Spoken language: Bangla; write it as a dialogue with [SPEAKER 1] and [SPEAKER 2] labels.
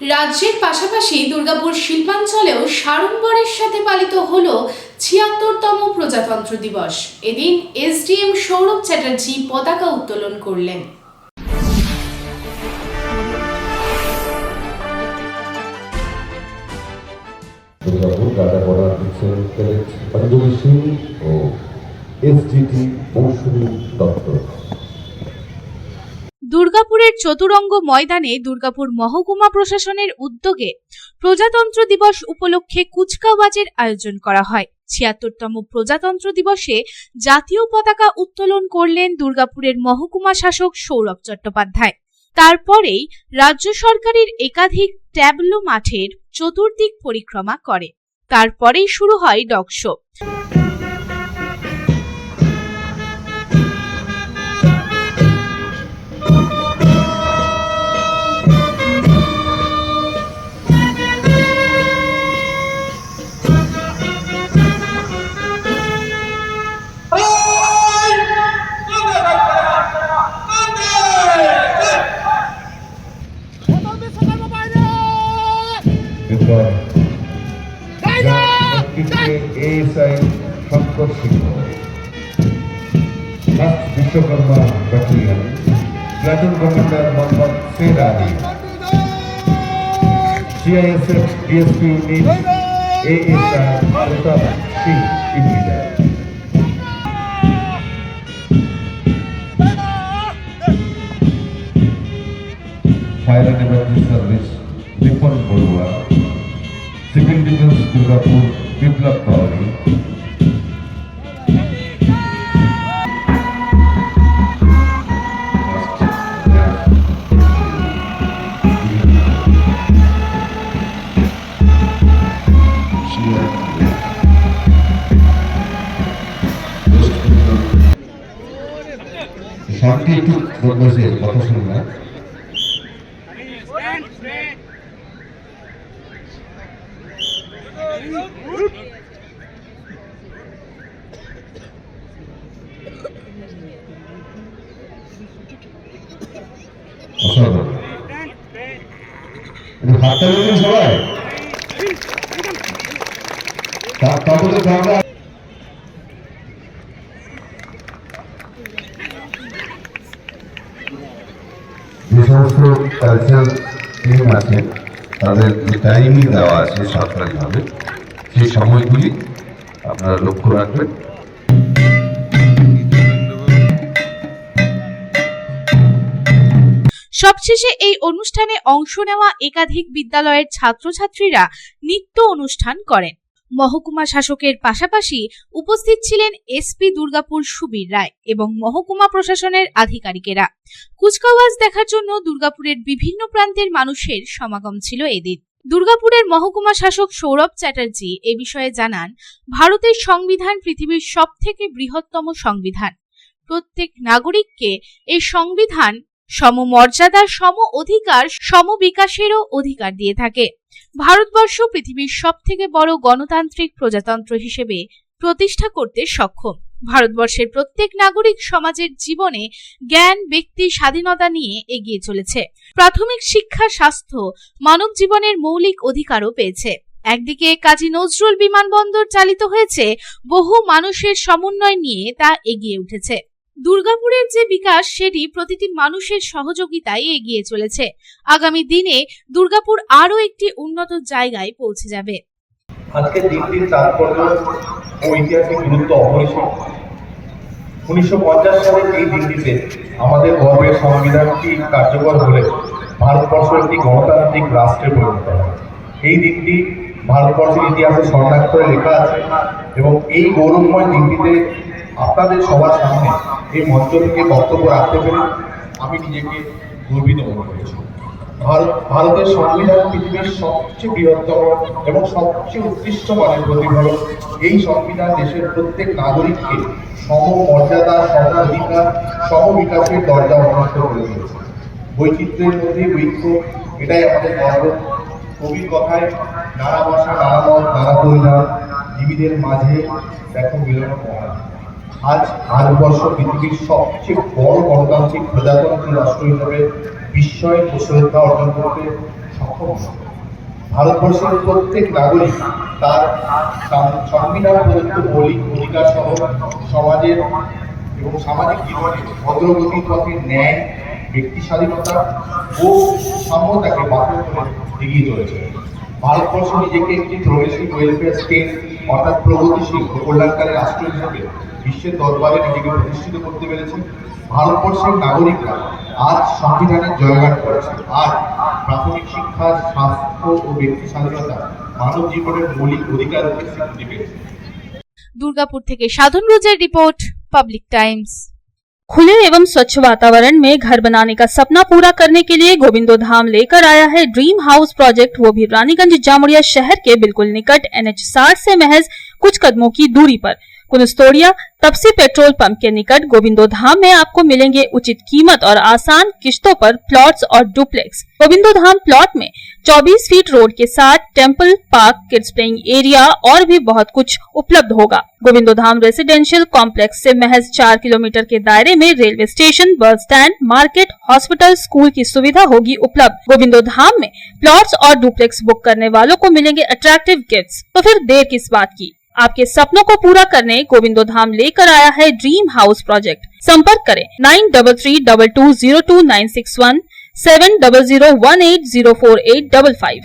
[SPEAKER 1] রাজ্যের পাশাপাশি দুর্গাপুর শিল্পাঞ্চলেও সাড়ম্বরের সাথে পালিত হলো ৭৬তম প্রজাতন্ত্র দিবস। এদিন এসডিএম সৌরভ চ্যাটার্জি পতাকা উত্তোলন করলেন।
[SPEAKER 2] দুর্গাপুর রাজাপাড়া অঞ্জলি সিং ও এসজিটি মৌসুমী দত্ত।
[SPEAKER 3] দুর্গাপুরের চতুরঙ্গ ময়দানে দুর্গাপুর মহকুমা প্রশাসনের উদ্যোগে প্রজাতন্ত্র দিবস উপলক্ষে কুচকাওয়াজের আয়োজন করা হয়। ৭৬তম প্রজাতন্ত্র দিবসে জাতীয় পতাকা উত্তোলন করলেন দুর্গাপুরের মহকুমা শাসক সৌরভ চট্টোপাধ্যায়। তারপরেই রাজ্য সরকারের একাধিক ট্যাবলো মাঠের চতুর্দিক পরিক্রমা করে। তারপরেই শুরু হয় dog show.
[SPEAKER 2] Shankar Singha, Vishwakarma battalion, platoon commander Mohammad Sher Ali, CISF DSP unit ASI Pratap Singh India, fire and emergency service Bipan Barua, civil defence Durgapur Biplab Powari, শান্তি একটু বলছে কথা শুনুন না। হাতটা বলুন সবাই। তারপরে আমরা যে সমস্ত কালচারাল টিম আছে তাদের টাইমিং দেওয়া আছে সরকারিভাবে, সেই সময়গুলি আপনারা লক্ষ্য রাখবেন।
[SPEAKER 3] সবশেষে এই অনুষ্ঠানে অংশ নেওয়া একাধিক বিদ্যালয়ের ছাত্রছাত্রীরা নৃত্য অনুষ্ঠান করেন। মহকুমা শাসকের পাশাপাশি উপস্থিত ছিলেন এসপি দুর্গাপুর সুবীর রায় এবং মহকুমা প্রশাসনের আধিকারিকেরা। কুচকাওয়াজ দেখার জন্য দুর্গাপুরের বিভিন্ন প্রান্তের মানুষের সমাগম ছিল এদিন। দুর্গাপুরের মহকুমা শাসক সৌরভ চ্যাটার্জি এ বিষয়ে জানান, ভারতের সংবিধান পৃথিবীর সবথেকে বৃহত্তম সংবিধান। প্রত্যেক নাগরিককে এই সংবিধান সমমর্যাদা, সম অধিকার, সম বিকাশেরও অধিকার দিয়ে থাকে। ভারতবর্ষ পৃথিবীর সবথেকে বড় গণতান্ত্রিক প্রজাতন্ত্র হিসেবে প্রতিষ্ঠা করতে সক্ষম। ভারতবর্ষের প্রত্যেক নাগরিক সমাজের জীবনে জ্ঞান, ব্যক্তি স্বাধীনতা নিয়ে এগিয়ে চলেছে। প্রাথমিক শিক্ষা, স্বাস্থ্য, মানব জীবনের মৌলিক অধিকারও পেয়েছে। একদিকে কাজী নজরুল বিমানবন্দর চালিত হয়েছে, বহু মানুষের সমন্বয় নিয়ে তা এগিয়ে উঠেছে। দুর্গাপুরের যে বিকাশ, সেটি প্রতিটি মানুষের সহযোগিতায় এগিয়ে চলেছে। আগামী দিনে দুর্গাপুর আরো একটি উন্নত জায়গায় পৌঁছে যাবে।
[SPEAKER 4] আজকের দিনটির তাৎপর্য ও ঐতিহাসিক গুরুত্ব অপরিসীম। 1950 সালের এই দিনটিতে আমাদের গর্বের সংবিধানটি কার্যকর হলে ভারতবর্ষ একটি গণতান্ত্রিক রাষ্ট্রে পরিণত হয়। এই দিনটি ভারতবর্ষের ইতিহাসে স্বর্ণাক্ষরে লেখা আছে এবং এই গৌরবময় দিনটিতে আপনাদের সবার সামনে এই মঞ্চ থেকে বক্তব্য রাখতে পেরে আমি নিজেকে গর্বিত মনে করেছি। ভারতের সংবিধান পৃথিবীর সবচেয়ে বৃহত্তম এবং সবচেয়ে উৎকৃষ্ট মানের প্রতিফলন। এই সংবিধান দেশের প্রত্যেক নাগরিককে সমমর্যাদা, সম অধিকার, সম বিকাশের দরজা উন্মুক্ত করে দিয়েছে। বৈচিত্র্যের মধ্যে ঐক্য, এটাই আমাদের গর্ব। কবির কথায় নানা ভাষা, নানা মত, নানা পরিধান, জীবীদের মাঝে দেখো মিলন মহান। আজ ভারতবর্ষ পৃথিবীর সবচেয়ে বড় গণতান্ত্রিক প্রজাতন্ত্র রাষ্ট্র হিসেবে বিস্ময় ও শ্রদ্ধা অর্জন করতে সক্ষম নয়। ভারতবর্ষের প্রত্যেক নাগরিক তার সংবিধান প্রদত্ত মৌলিক অধিকার সহ সমাজের এবং সামাজিক জীবনে অগ্রগতির পথে ন্যায়, ব্যক্তি স্বাধীনতা ও সাম্যতাকে বাতিল করে এগিয়ে চলেছে। ভারতবর্ষ নিজেকে একটি প্রগ্রেসিভ ওয়েলফেয়ার স্টেট অর্থাৎ প্রগতিশীল ও কল্যাণকারী রাষ্ট্র হিসেবে বিশ্বের দরবারে নিজেকে প্রতিষ্ঠিত করতে পেরেছে। ভারতবর্ষের নাগরিকরা আজ সংবিধানের জয়গান করেছে। আজ প্রাথমিক শিক্ষা, স্বাস্থ্য ও ব্যক্তি স্বাধীনতা মানব জীবনের মৌলিক অধিকার রূপে স্বীকৃতি পেয়েছে।
[SPEAKER 3] দুর্গাপুর থেকে সাধন রোজের রিপোর্ট, পাবলিক टाइम्स।
[SPEAKER 5] खुले एवं स्वच्छ वातावरण में घर बनाने का सपना पूरा करने के लिए गोविंदो धाम लेकर आया है ड्रीम हाउस प्रोजेक्ट, वो भी रानीगंज जामुड़िया शहर के बिल्कुल निकट NH 60 से महज कुछ कदमों की दूरी पर कुनस्तोड़िया तपसी पेट्रोल पंप के निकट गोविंदो धाम में आपको मिलेंगे उचित कीमत और आसान किश्तों पर प्लॉट्स और डुप्लेक्स। गोविंदो धाम प्लॉट में 24 फीट रोड के साथ temple, park, kids playing area और भी बहुत कुछ उपलब्ध होगा। गोविंदो धाम रेसिडेंशियल कॉम्प्लेक्स से महज 4 किलोमीटर के दायरे में railway station, bus stand, market, hospital, school की सुविधा होगी उपलब्ध। गोविंदो धाम में प्लॉट्स और डुप्लेक्स बुक करने वालों को मिलेंगे अट्रैक्टिव गिफ्ट्स। तो फिर देर किस बात की, आपके सपनों को पूरा करने गोविंदो धाम लेकर आया है ड्रीम हाउस प्रोजेक्ट। संपर्क करें 9332202961, 7001804855।